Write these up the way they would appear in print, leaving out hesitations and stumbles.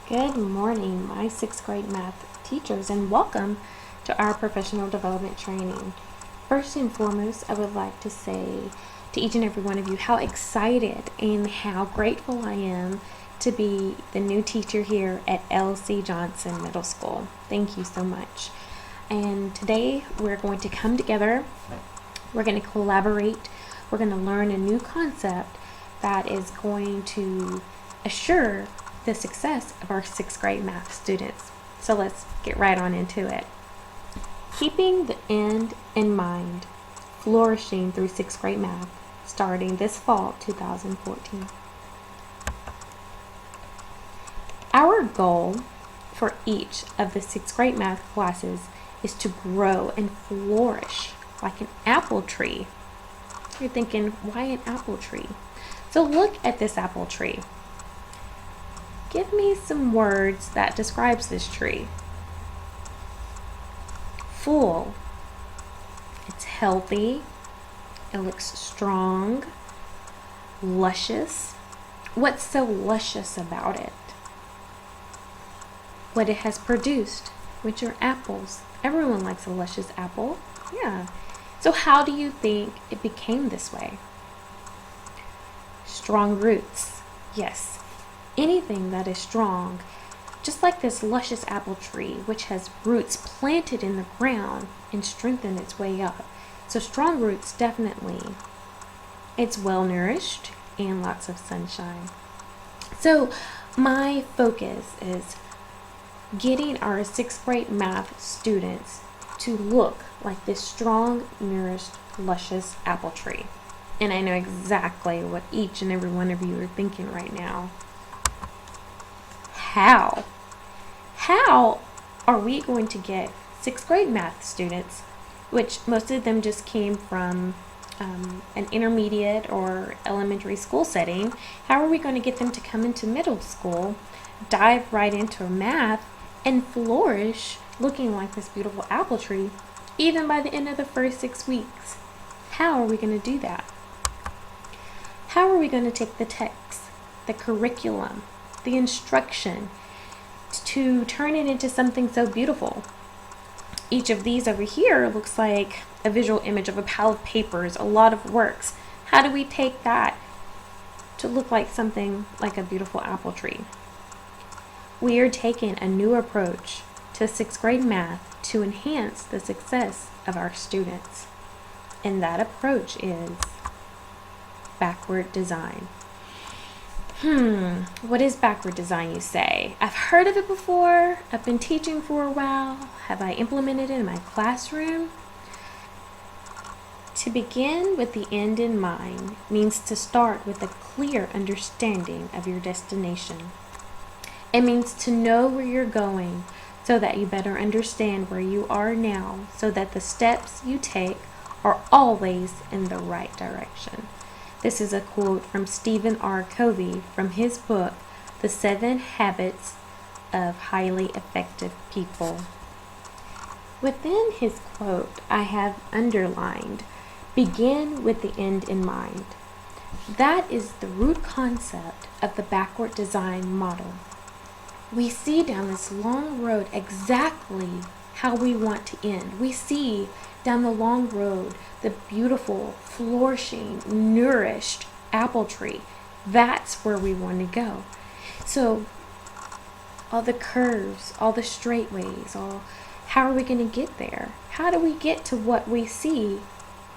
Good morning, my sixth grade math teachers, and welcome to our professional development training. First and foremost, I would like to say to each and every one of you how excited and how grateful I am to be the new teacher here at L.C. Johnson Middle School. Thank you so much. And today we're going to come together, we're going to collaborate, we're going to learn a new concept that is going to assure the success of our sixth grade math students. So let's get right on into it. Keeping the end in mind, flourishing through sixth grade math, starting this fall 2014. Our goal for each of the sixth grade math classes is to grow and flourish like an apple tree. You're thinking, why an apple tree? So look at this apple tree. Give me some words that describes this tree. Full. It's healthy. It looks strong. Luscious. What's so luscious about it? What it has produced, which are apples. Everyone likes a luscious apple. Yeah. So how do you think it became this way? Strong roots. Yes. Anything that is strong, just like this luscious apple tree, which has roots planted in the ground and strengthened its way up. So strong roots, definitely. It's well nourished and lots of sunshine. So my focus is getting our sixth grade math students to look like this strong, nourished, luscious apple tree. And I know exactly what each and every one of you are thinking right now. How are we going to get sixth grade math students, which most of them just came from an intermediate or elementary school setting, how are we going to get them to come into middle school, dive right into math, and flourish looking like this beautiful apple tree, even by the end of the first 6 weeks? How are we going to do that? How are we going to take the text, the curriculum, the instruction, to turn it into something so beautiful? Each of these over here looks like a visual image of a pile of papers, a lot of works. How do we take that to look like something like a beautiful apple tree? We are taking a new approach to sixth grade math to enhance the success of our students. And that approach is backward design. What is backward design, you say? I've heard of it before. I've been teaching for a while. Have I implemented it in my classroom? To begin with the end in mind means to start with a clear understanding of your destination. It means to know where you're going so that you better understand where you are now, so that the steps you take are always in the right direction. This is a quote from Stephen R. Covey from his book, The 7 Habits of Highly Effective People. Within his quote, I have underlined, begin with the end in mind. That is the root concept of the backward design model. We see down this long road exactly how we want to end. We see down the long road the beautiful, flourishing, nourished apple tree. That's where we want to go. So all the curves, all the straightways, how are we going to get there? How do we get to what we see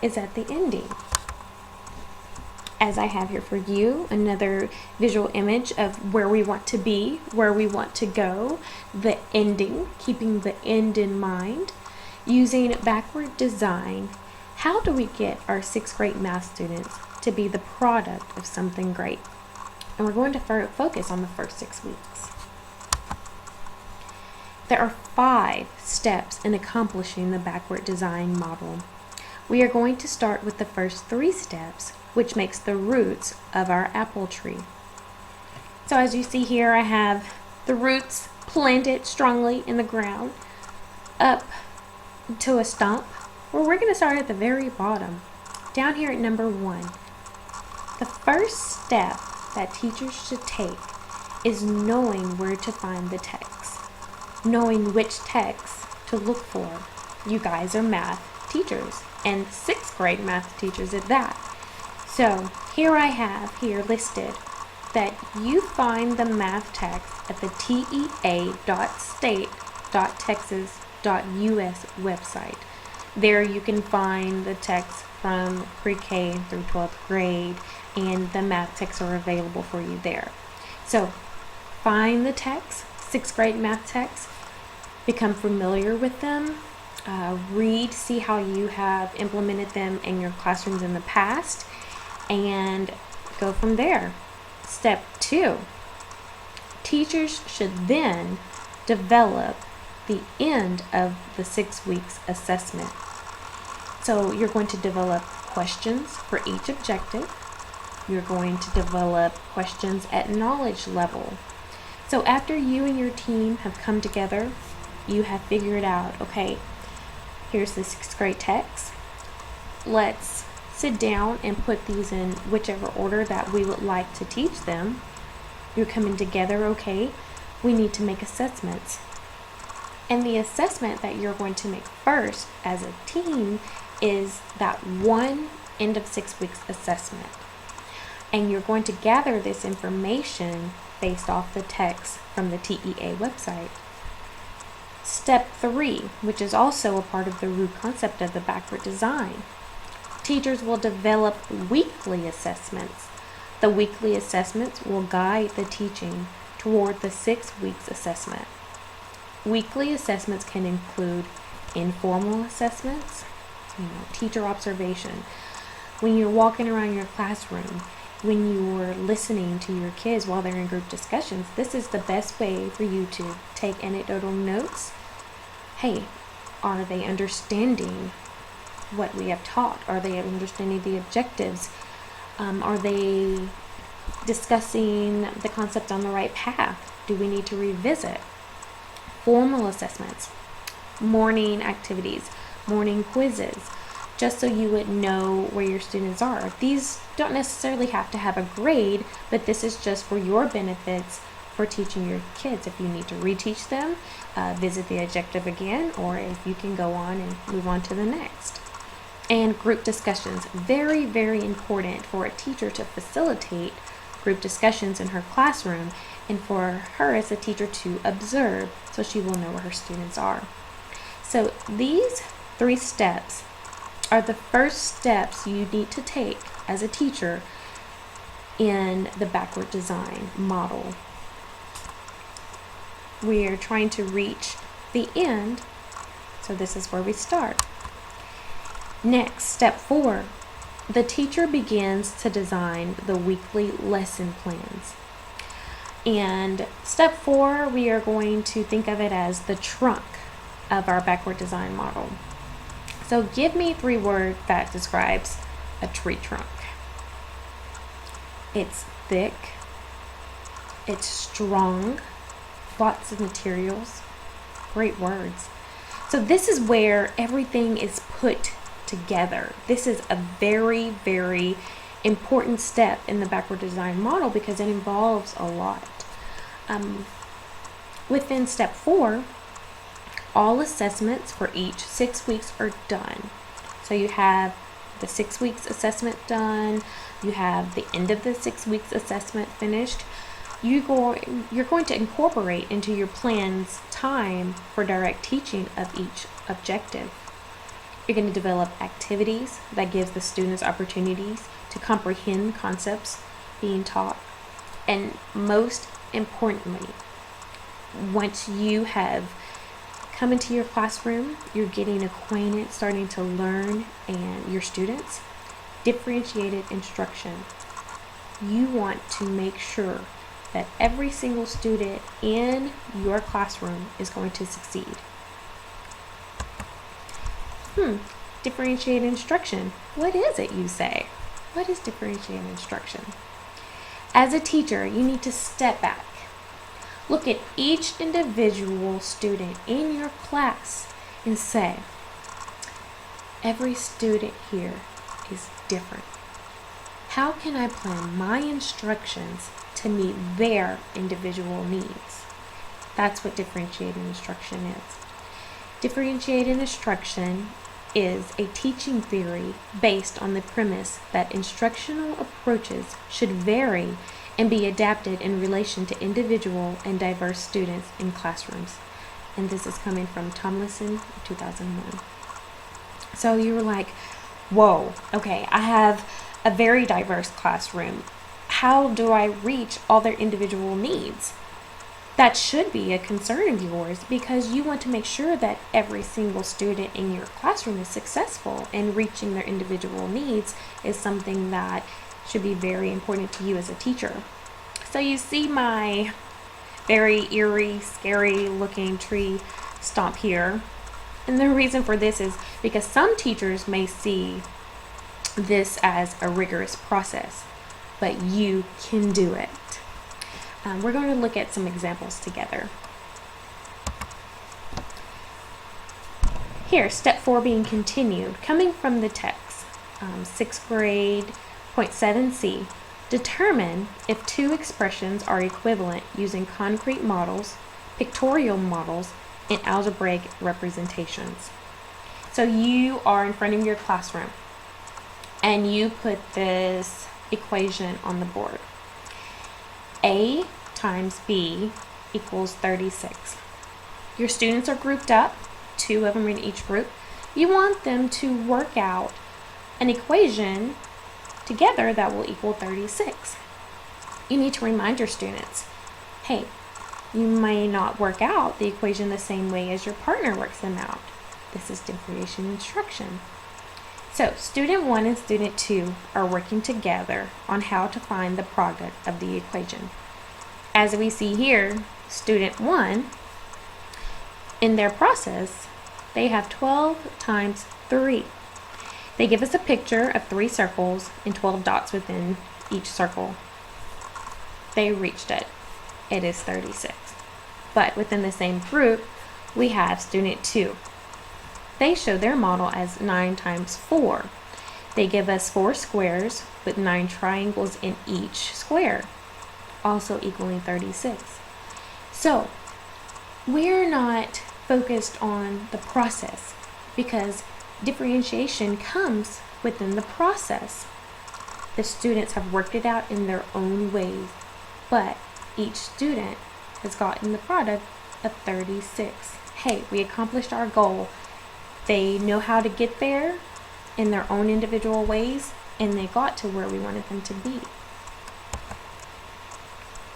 is at the ending? As I have here for you, another visual image of where we want to be, where we want to go, the ending, keeping the end in mind. Using backward design, how do we get our sixth grade math students to be the product of something great? And we're going to focus on the first 6 weeks. There are 5 steps in accomplishing the backward design model. We are going to start with the first 3 steps, which makes the roots of our apple tree. So as you see here, I have the roots planted strongly in the ground up to a stump, where we're going to start at the very bottom, down here at number 1. The first step that teachers should take is knowing where to find the text, knowing which text to look for. You guys are math teachers, and 6th grade math teachers at that. So here I have here listed that you find the math text at the tea.state.texas.us website. There you can find the text from pre-K through 12th grade, and the math texts are available for you there. So find the text, 6th grade math texts, become familiar with them, read, see how you have implemented them in your classrooms in the past, and go from there. Step 2, teachers should then develop the end of the 6 weeks assessment. So you're going to develop questions for each objective. You're going to develop questions at knowledge level. So after you and your team have come together, you have figured out, okay, here's the 6th grade text. Let's sit down and put these in whichever order that we would like to teach them. You're coming together, okay, we need to make assessments. And the assessment that you're going to make first as a team is that one end of 6 weeks assessment. And you're going to gather this information based off the text from the TEA website. Step 3, which is also a part of the root concept of the backward design. Teachers will develop weekly assessments. The weekly assessments will guide the teaching toward the 6 weeks assessment. Weekly assessments can include informal assessments, teacher observation. When you're walking around your classroom, when you're listening to your kids while they're in group discussions, this is the best way for you to take anecdotal notes. Hey, are they understanding what we have taught? Are they understanding the objectives? Are they discussing the concept on the right path? Do we need to revisit? Formal assessments, morning activities, morning quizzes, just so you would know where your students are. These don't necessarily have to have a grade, but this is just for your benefits for teaching your kids. If you need to reteach them, visit the objective again, or if you can go on and move on to the next. And group discussions, very, very important for a teacher to facilitate group discussions in her classroom, and for her as a teacher to observe so she will know where her students are. So these 3 steps are the first steps you need to take as a teacher in the backward design model. We are trying to reach the end, so this is where we start. Next, step 4, the teacher begins to design the weekly lesson plans. And step 4, we are going to think of it as the trunk of our backward design model. So give me 3 words that describes a tree trunk. It's thick, it's strong, lots of materials, great words. So this is where everything is put together. This is a very, very important step in the backward design model because it involves a lot. Within step 4, all assessments for each 6 weeks are done. So you have the 6 weeks assessment done, you have the end of the 6 weeks assessment finished. You're going to incorporate into your plans time for direct teaching of each objective. You're going to develop activities that gives the students opportunities to comprehend concepts being taught. And most importantly, once you have come into your classroom, you're getting acquainted, starting to learn, and your students, differentiated instruction. You want to make sure that every single student in your classroom is going to succeed. Differentiated instruction. What is it, you say? What is differentiated instruction? As a teacher, you need to step back. Look at each individual student in your class and say, every student here is different. How can I plan my instructions to meet their individual needs. That's what differentiated instruction is. Differentiated instruction is a teaching theory based on the premise that instructional approaches should vary and be adapted in relation to individual and diverse students in classrooms. And this is coming from Tomlinson, 2001. So you were like, whoa, okay, I have a very diverse classroom. How do I reach all their individual needs? That should be a concern of yours, because you want to make sure that every single student in your classroom is successful, and reaching their individual needs is something that should be very important to you as a teacher. So you see my very eerie, scary looking tree stump here. And the reason for this is because some teachers may see this as a rigorous process, but you can do it. We're going to look at some examples together. Here, step 4 being continued, coming from the text, 6th grade, point 7c. Determine if two expressions are equivalent using concrete models, pictorial models, and algebraic representations. So you are in front of your classroom and you put this equation on the board. A times B equals 36. Your students are grouped up, 2 of them in each group. You want them to work out an equation together that will equal 36. You need to remind your students, hey, you may not work out the equation the same way as your partner works them out. This is differentiation instruction. So student 1 and student 2 are working together on how to find the product of the equation. As we see here, student 1, in their process, they have 12 times 3. They give us a picture of 3 circles and 12 dots within each circle. They reached it. It is 36. But within the same group, we have student 2. They show their model as 9 times 4. They give us 4 squares with 9 triangles in each square, also equaling 36. So we're not focused on the process, because differentiation comes within the process. The students have worked it out in their own ways, but each student has gotten the product of 36. Hey, we accomplished our goal. They know how to get there in their own individual ways, and they got to where we wanted them to be.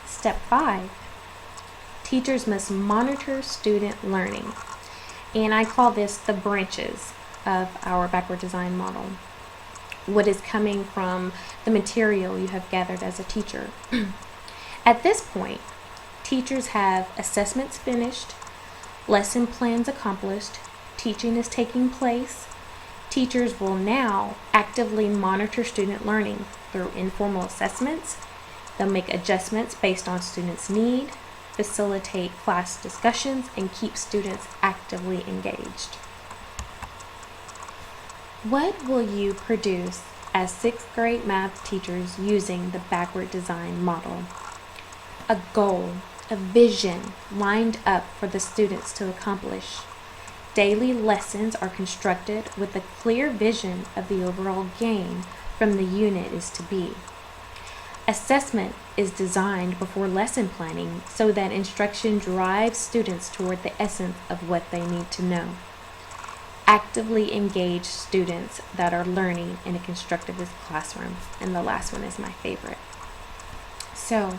Step 5. Teachers must monitor student learning. And I call this the branches of our backward design model. What is coming from the material you have gathered as a teacher. At this point, teachers have assessments finished, lesson plans accomplished, teaching is taking place. Teachers will now actively monitor student learning through informal assessments. They'll make adjustments based on students' need, facilitate class discussions, and keep students actively engaged. What will you produce as 6th grade math teachers using the backward design model? A goal, a vision lined up for the students to accomplish. Daily lessons are constructed with a clear vision of the overall gain from the unit is to be. Assessment is designed before lesson planning so that instruction drives students toward the essence of what they need to know. Actively engage students that are learning in a constructivist classroom. And the last one is my favorite. So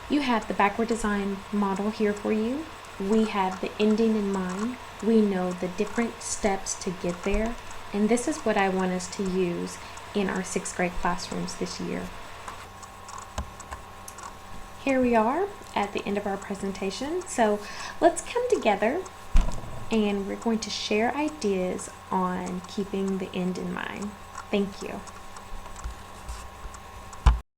you have the backward design model here for you. We have the ending in mind. We know the different steps to get there. And this is what I want us to use in our 6th grade classrooms this year. Here we are at the end of our presentation. So let's come together and we're going to share ideas on keeping the end in mind. Thank you.